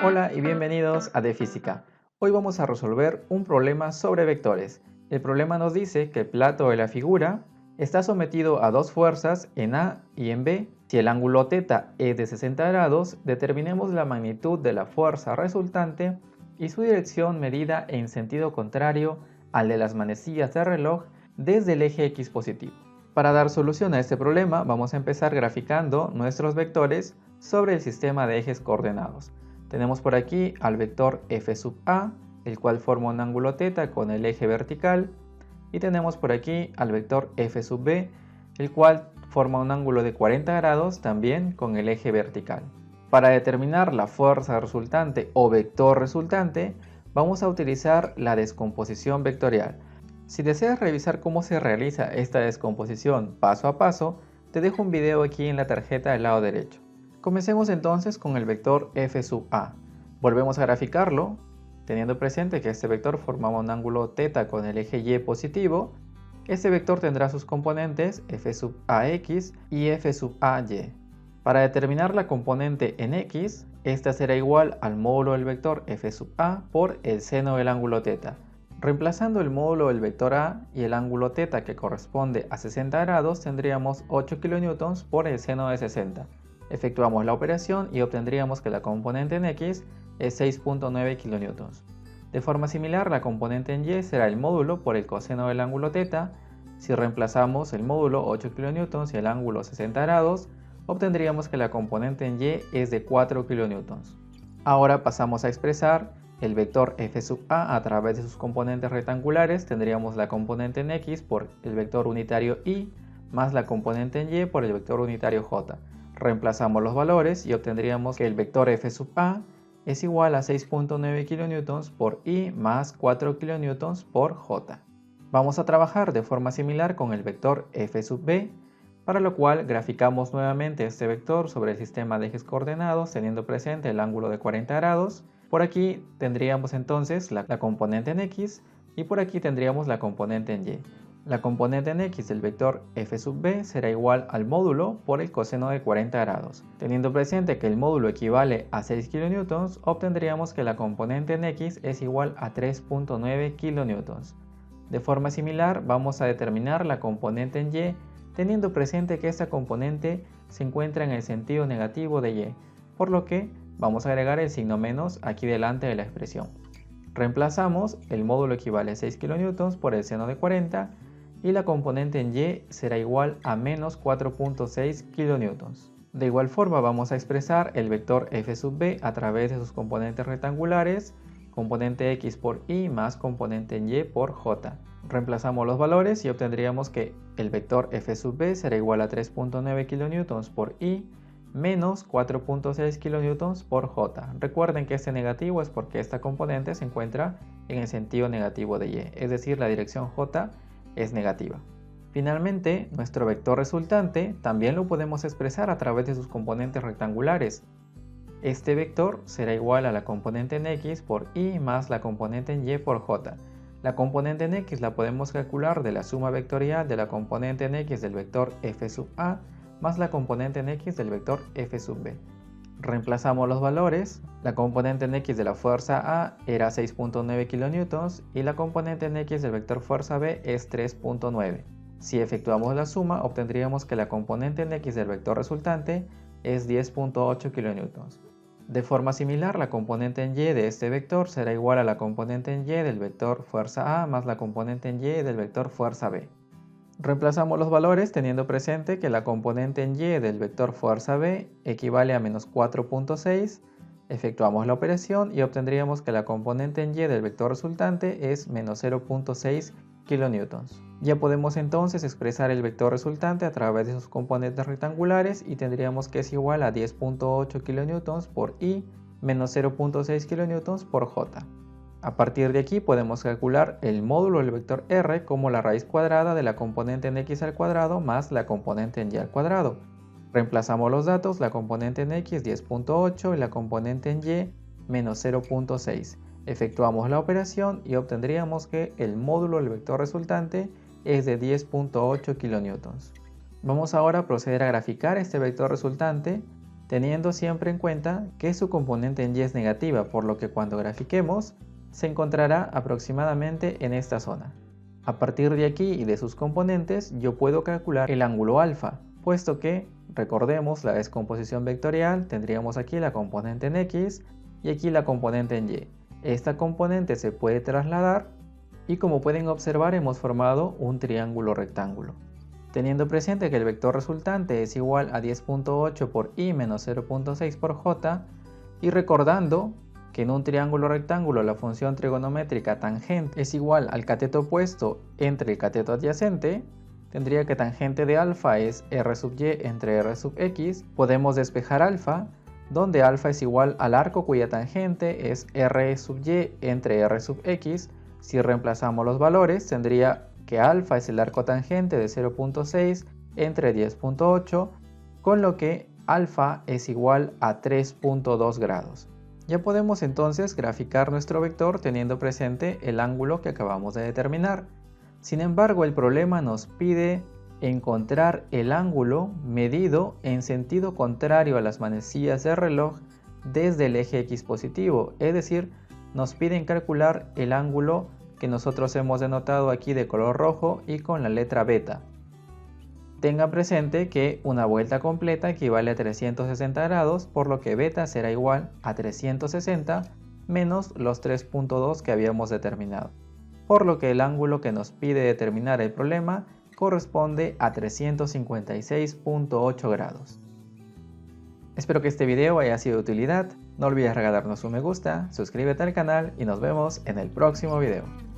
Hola y bienvenidos a De Física. Hoy vamos a resolver un problema sobre vectores. El problema nos dice que el plato de la figura está sometido a dos fuerzas en A y en B. Si el ángulo θ es de 60 grados, determinemos la magnitud de la fuerza resultante y su dirección medida en sentido contrario al de las manecillas del reloj desde el eje X positivo. Para dar solución a este problema, vamos a empezar graficando nuestros vectores sobre el sistema de ejes coordenados. Tenemos por aquí al vector f sub a, el cual forma un ángulo θ con el eje vertical, y tenemos por aquí al vector f sub b, el cual forma un ángulo de 40 grados también con el eje vertical. Para determinar la fuerza resultante o vector resultante, vamos a utilizar la descomposición vectorial. Si deseas revisar cómo se realiza esta descomposición paso a paso, te dejo un video aquí en la tarjeta del lado derecho. Comencemos entonces con el vector f sub a. Volvemos a graficarlo, teniendo presente que este vector formaba un ángulo θ con el eje y positivo. Este vector tendrá sus componentes f sub ax y f sub ay. Para determinar la componente en x, esta será igual al módulo del vector f sub a por el seno del ángulo θ. Reemplazando el módulo del vector a y el ángulo θ que corresponde a 60 grados, tendríamos 8 kN por el seno de 60. Efectuamos la operación y obtendríamos que la componente en x es 6.9 kN. De forma similar, la componente en y será el módulo por el coseno del ángulo θ. Si reemplazamos el módulo 8 kN y el ángulo 60 grados, obtendríamos que la componente en y es de 4 kN. Ahora pasamos a expresar el vector f sub a través de sus componentes rectangulares. Tendríamos la componente en x por el vector unitario y más la componente en y por el vector unitario j. Reemplazamos los valores y obtendríamos que el vector f sub a es igual a 6.9 kN por i más 4 kN por j. Vamos a trabajar de forma similar con el vector f sub b, para lo cual graficamos nuevamente este vector sobre el sistema de ejes coordenados teniendo presente el ángulo de 40 grados. Por aquí tendríamos entonces la componente en x y por aquí tendríamos la componente en y. La componente en x del vector f sub b será igual al módulo por el coseno de 40 grados. Teniendo presente que el módulo equivale a 6 kN, obtendríamos que la componente en x es igual a 3.9 kN. De forma similar, vamos a determinar la componente en y, teniendo presente que esta componente se encuentra en el sentido negativo de y, por lo que vamos a agregar el signo menos aquí delante de la expresión. Reemplazamos, el módulo equivale a 6 kN por el seno de 40 y la componente en y será igual a menos 4.6 kN. De igual forma vamos a expresar el vector f sub b a través de sus componentes rectangulares, componente x por i más componente en y por j. Reemplazamos los valores y obtendríamos que el vector f sub b será igual a 3.9 kN por i menos 4.6 kN por j. Recuerden que este negativo es porque esta componente se encuentra en el sentido negativo de y, es decir, la dirección j es negativa. Finalmente, nuestro vector resultante también lo podemos expresar a través de sus componentes rectangulares. Este vector será igual a la componente en x por i más la componente en y por j. La componente en x la podemos calcular de la suma vectorial de la componente en x del vector f sub a más la componente en x del vector f sub b. Reemplazamos los valores. La componente en x de la fuerza A era 6.9 kN y la componente en x del vector fuerza B es 3.9. Si efectuamos la suma, obtendríamos que la componente en x del vector resultante es 10.8 kN. De forma similar, la componente en y de este vector será igual a la componente en y del vector fuerza A más la componente en y del vector fuerza B. Reemplazamos los valores teniendo presente que la componente en y del vector fuerza B equivale a menos 4.6. Efectuamos la operación y obtendríamos que la componente en y del vector resultante es menos 0.6 kN. Ya podemos entonces expresar el vector resultante a través de sus componentes rectangulares y tendríamos que es igual a 10.8 kN por i menos 0.6 kN por j. A partir de aquí podemos calcular el módulo del vector r como la raíz cuadrada de la componente en x al cuadrado más la componente en y al cuadrado. Reemplazamos los datos, la componente en x 10.8 y la componente en y menos 0.6. Efectuamos la operación y obtendríamos que el módulo del vector resultante es de 10.8 kN. Vamos ahora a proceder a graficar este vector resultante teniendo siempre en cuenta que su componente en y es negativa, por lo que cuando grafiquemos se encontrará aproximadamente en esta zona. A partir de aquí y de sus componentes yo puedo calcular el ángulo alfa, puesto que, recordemos la descomposición vectorial, tendríamos aquí la componente en x y aquí la componente en y. Esta componente se puede trasladar y como pueden observar hemos formado un triángulo rectángulo. Teniendo presente que el vector resultante es igual a 10.8 por i menos 0.6 por j y recordando que en un triángulo rectángulo la función trigonométrica tangente es igual al cateto opuesto entre el cateto adyacente, tendría que tangente de alfa es r sub y entre r sub x, podemos despejar alfa, donde alfa es igual al arco cuya tangente es r sub y entre r sub x. Si reemplazamos los valores, tendría que alfa es el arco tangente de 0.6 entre 10.8, con lo que alfa es igual a 3.2 grados. Ya podemos entonces graficar nuestro vector teniendo presente el ángulo que acabamos de determinar. Sin embargo, el problema nos pide encontrar el ángulo medido en sentido contrario a las manecillas del reloj desde el eje X positivo, es decir, nos piden calcular el ángulo que nosotros hemos denotado aquí de color rojo y con la letra beta. Tengan presente que una vuelta completa equivale a 360 grados, por lo que beta será igual a 360 menos los 3.2 que habíamos determinado. Por lo que el ángulo que nos pide determinar el problema corresponde a 356.8 grados. Espero que este video haya sido de utilidad. No olvides regalarnos un me gusta, suscríbete al canal y nos vemos en el próximo video.